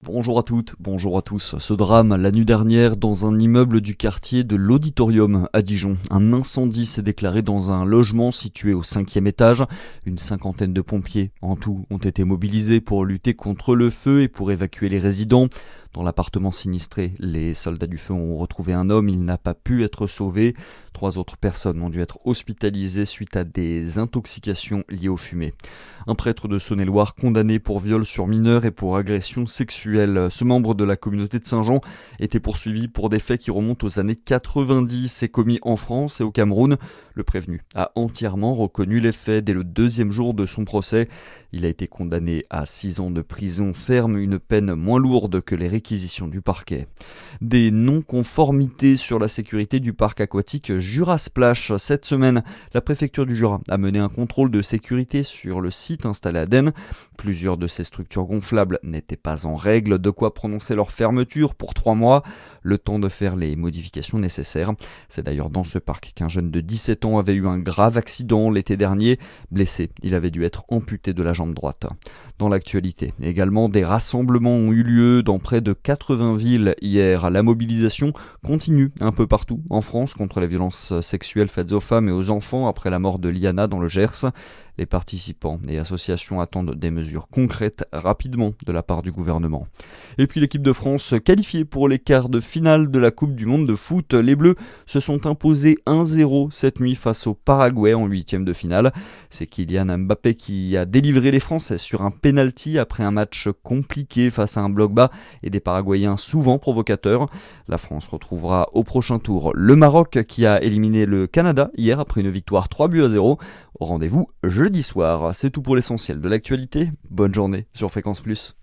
Bonjour à toutes, bonjour à tous. Ce drame, la nuit dernière, dans un immeuble du quartier de l'Auditorium à Dijon. Un incendie s'est déclaré dans un logement situé au 5e étage. Une cinquantaine de pompiers en tout ont été mobilisés pour lutter contre le feu et pour évacuer les résidents. Dans l'appartement sinistré, les soldats du feu ont retrouvé un homme, il n'a pas pu être sauvé. 3 autres personnes ont dû être hospitalisées suite à des intoxications liées aux fumées. Un prêtre de Saône-et-Loire condamné pour viol sur mineur et pour agression sexuelle. Ce membre de la communauté de Saint-Jean était poursuivi pour des faits qui remontent aux années 90 et commis en France et au Cameroun. Le prévenu a entièrement reconnu les faits dès le 2e jour de son procès. Il a été condamné à 6 ans de prison ferme, une peine moins lourde que les réquisitions du parquet. Des non-conformités sur la sécurité du parc aquatique Jura Splash. Cette semaine, la préfecture du Jura a mené un contrôle de sécurité sur le site installé à Den. Plusieurs de ces structures gonflables n'étaient pas en règle, de quoi prononcer leur fermeture pour 3 mois, le temps de faire les modifications nécessaires. C'est d'ailleurs dans ce parc qu'un jeune de 17 ans avait eu un grave accident l'été dernier. Blessé, il avait dû être amputé de la jambe droite. Dans l'actualité, également, des rassemblements ont eu lieu dans près de 80 villes hier. La mobilisation continue un peu partout en France contre les violences sexuelles faites aux femmes et aux enfants après la mort de Liana dans le Gers. Les participants et associations attendent des mesures concrètes rapidement de la part du gouvernement. Et puis l'équipe de France qualifiée pour les quarts de finale de la Coupe du Monde de foot. Les Bleus se sont imposés 1-0 cette nuit face au Paraguay en 8e de finale. C'est Kylian Mbappé qui a délivré les Français sur un penalty après un match compliqué face à un bloc bas et des Paraguayens souvent provocateurs. La France retrouvera au prochain tour le Maroc qui a éliminé le Canada hier après une victoire 3-0. Rendez-vous jeudi soir. C'est tout pour l'essentiel de l'actualité. Bonne journée sur Fréquence Plus.